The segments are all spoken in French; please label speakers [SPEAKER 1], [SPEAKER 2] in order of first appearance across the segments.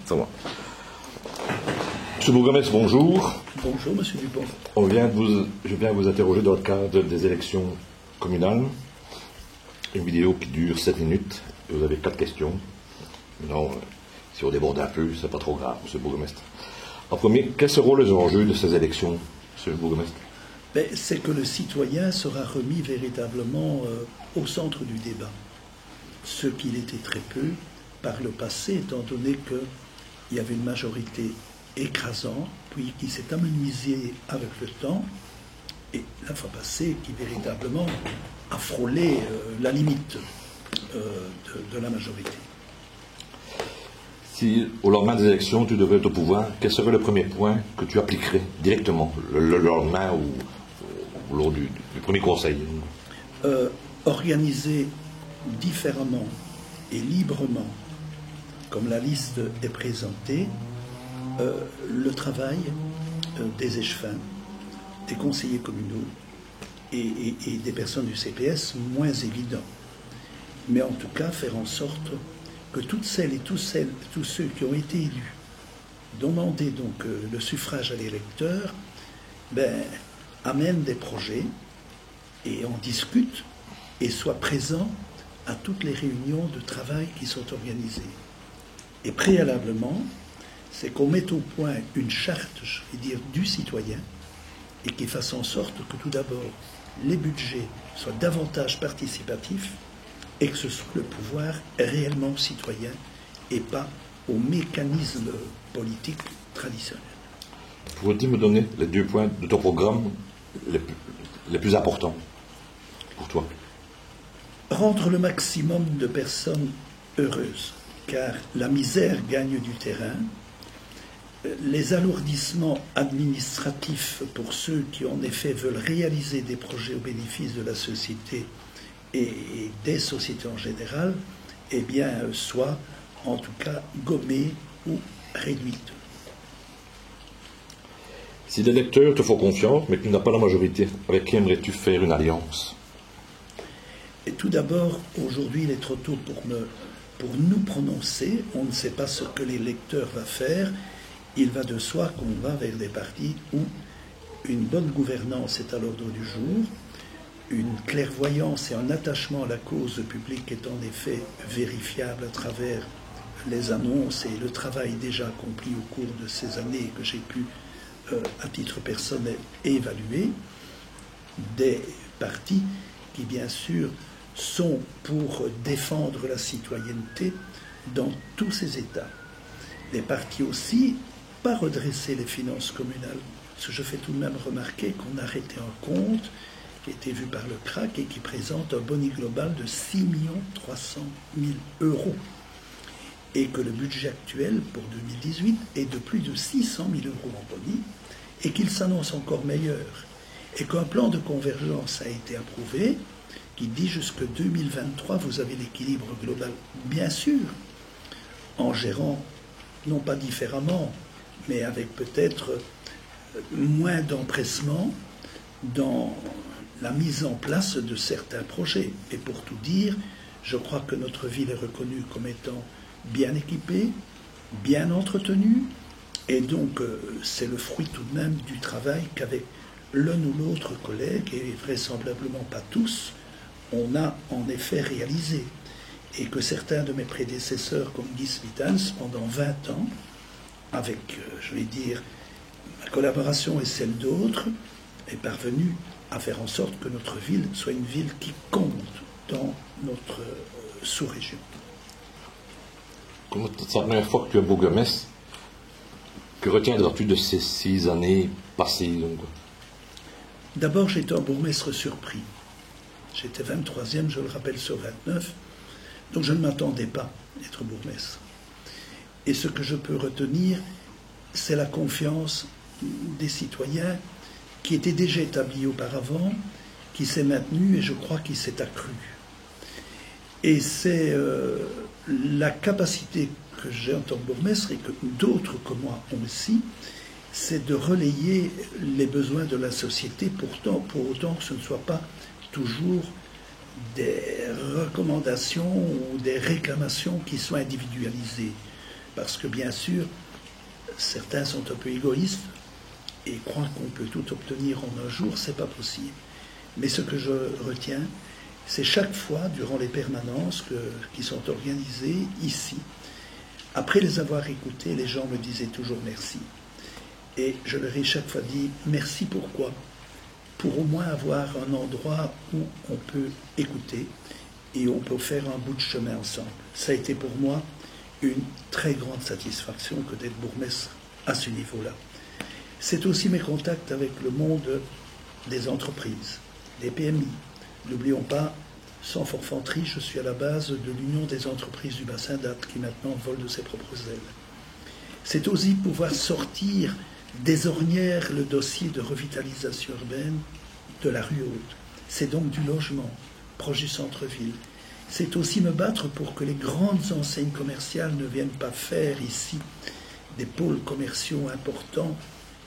[SPEAKER 1] Ça va. Monsieur Bourgmestre, bonjour.
[SPEAKER 2] Bonjour, monsieur Dupont.
[SPEAKER 1] Je viens vous interroger dans le cadre des élections communales. Une vidéo qui dure 7 minutes. Et vous avez 4 questions. Non, si on déborde un peu, c'est pas trop grave, monsieur Bourgmestre. En premier, quels seront les enjeux de ces élections, monsieur Bourgmestre?
[SPEAKER 2] C'est que le citoyen sera remis véritablement au centre du débat. Ce qu'il était très peu par le passé, étant donné qu'il y avait une majorité écrasante, puis qui s'est amenuisée avec le temps, et la fois passée, qui véritablement a frôlé la limite de la majorité.
[SPEAKER 1] Si, au lendemain des élections, tu devais être au pouvoir, quel serait le premier point que tu appliquerais directement, le lendemain ou lors du premier conseil?
[SPEAKER 2] Organiser différemment et librement, comme la liste est présentée, le travail des échevins, des conseillers communaux et des personnes du CPS moins évident. Mais en tout cas, faire en sorte que toutes celles et tous ceux qui ont été élus, demander donc le suffrage à l'électeur, amènent des projets et en discutent et soient présents à toutes les réunions de travail qui sont organisées. Et préalablement, c'est qu'on mette au point une charte, je vais dire, du citoyen et qui fasse en sorte que tout d'abord, les budgets soient davantage participatifs et que ce soit le pouvoir réellement citoyen et pas au mécanisme politique traditionnel.
[SPEAKER 1] Pourrais-tu me donner les 2 points de ton programme les plus importants pour toi?
[SPEAKER 2] Rendre le maximum de personnes heureuses, car la misère gagne du terrain. Les alourdissements administratifs pour ceux qui en effet veulent réaliser des projets au bénéfice de la société et des sociétés en général, soient en tout cas gommés ou réduites.
[SPEAKER 1] Si les électeurs te font confiance, mais que tu n'as pas la majorité, avec qui aimerais-tu faire une alliance?
[SPEAKER 2] Et tout d'abord, aujourd'hui, il est trop tôt pour nous prononcer. On ne sait pas ce que l'électeur va faire. Il va de soi qu'on va vers des partis où une bonne gouvernance est à l'ordre du jour, une clairvoyance et un attachement à la cause publique est en effet vérifiable à travers les annonces et le travail déjà accompli au cours de ces années que j'ai pu, à titre personnel, évaluer, des partis qui, bien sûr, sont pour défendre la citoyenneté dans tous ses états. Les partis aussi, pas redresser les finances communales. Parce que je fais tout de même remarquer qu'on a arrêté un compte qui a été vu par le CRAC et qui présente un boni global de 6 300 000 €. Et que le budget actuel pour 2018 est de plus de 600 000 € en boni et qu'il s'annonce encore meilleur. Et qu'un plan de convergence a été approuvé qui dit jusque 2023, vous avez l'équilibre global. Bien sûr, en gérant, non pas différemment, mais avec peut-être moins d'empressement dans la mise en place de certains projets. Et pour tout dire, je crois que notre ville est reconnue comme étant bien équipée, bien entretenue, et donc c'est le fruit tout de même du travail qu'avec l'un ou l'autre collègue, et vraisemblablement pas tous, on a en effet réalisé. Et que certains de mes prédécesseurs, comme Guy Smitans, pendant 20 ans, avec, je vais dire, ma collaboration et celle d'autres, est parvenu à faire en sorte que notre ville soit une ville qui compte dans notre sous-région.
[SPEAKER 1] Comme c'est la première fois que tu es bourgmestre, que retiendras-tu de ces 6 années passées donc?
[SPEAKER 2] D'abord, j'étais un bourgmestre surpris. J'étais 23e, je le rappelle, sur 29, donc je ne m'attendais pas à être bourgmestre. Et ce que je peux retenir, c'est la confiance des citoyens qui était déjà établie auparavant, qui s'est maintenue et je crois qui s'est accrue. Et c'est la capacité que j'ai en tant que bourgmestre et que d'autres que moi ont aussi, c'est de relayer les besoins de la société, pour autant que ce ne soit pas toujours des recommandations ou des réclamations qui soient individualisées. Parce que bien sûr, certains sont un peu égoïstes et croient qu'on peut tout obtenir en un jour, c'est pas possible. Mais ce que je retiens, c'est chaque fois, durant les permanences qui sont organisées ici, après les avoir écoutées, les gens me disaient toujours merci. Et je leur ai chaque fois dit merci pourquoi ? Pour au moins avoir un endroit où on peut écouter et on peut faire un bout de chemin ensemble. Ça a été pour moi une très grande satisfaction que d'être bourgmestre à ce niveau-là. C'est aussi mes contacts avec le monde des entreprises, des PMI. N'oublions pas, sans forfanterie, je suis à la base de l'Union des entreprises du bassin d'Ath, qui maintenant vole de ses propres ailes. C'est aussi pouvoir sortir des ornières le dossier de revitalisation urbaine de la rue Haute. C'est donc du logement, proche du centre-ville. C'est aussi me battre pour que les grandes enseignes commerciales ne viennent pas faire ici des pôles commerciaux importants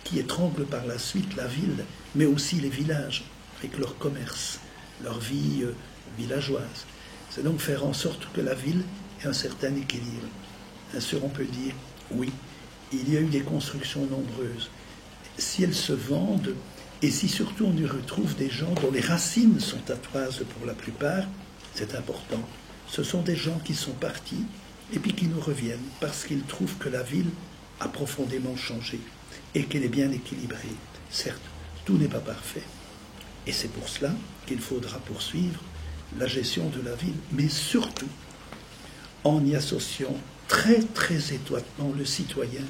[SPEAKER 2] qui étranglent par la suite la ville, mais aussi les villages, avec leur commerce, leur vie villageoise. C'est donc faire en sorte que la ville ait un certain équilibre. Bien sûr, on peut dire, oui, il y a eu des constructions nombreuses. Si elles se vendent, et si surtout on y retrouve des gens dont les racines sont tatoises pour la plupart, c'est important. Ce sont des gens qui sont partis et puis qui nous reviennent parce qu'ils trouvent que la ville a profondément changé et qu'elle est bien équilibrée. Certes, tout n'est pas parfait. Et c'est pour cela qu'il faudra poursuivre la gestion de la ville, mais surtout en y associant très très étroitement le citoyen,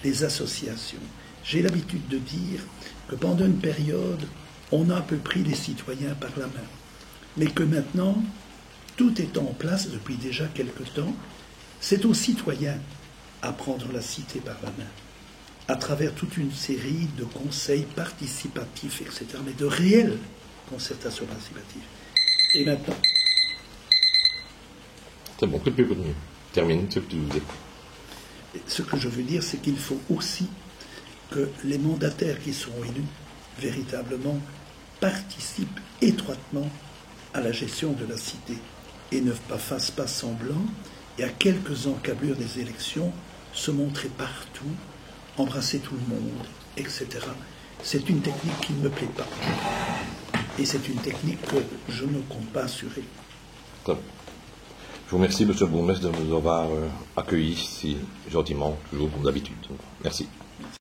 [SPEAKER 2] les associations. J'ai l'habitude de dire que pendant une période, on a un peu pris les citoyens par la main, mais que maintenant, tout étant en place depuis déjà quelque temps, c'est aux citoyens à prendre la cité par la main, à travers toute une série de conseils participatifs, etc., mais de réelles concertations participatives. Et maintenant...
[SPEAKER 1] C'est bon, coup de pied, coup de mieux. Termine ce que tu disais.
[SPEAKER 2] Ce que je veux dire, c'est qu'il faut aussi que les mandataires qui seront élus, véritablement, participent étroitement à la gestion de la cité et ne fassent pas semblant, et à quelques encablures des élections, se montrer partout, embrasser tout le monde, etc. C'est une technique qui ne me plaît pas. Et c'est une technique que je ne compte pas assurer.
[SPEAKER 1] Top. Je vous remercie, monsieur le bourgmestre, de nous avoir accueillis si gentiment, toujours comme d'habitude. Merci.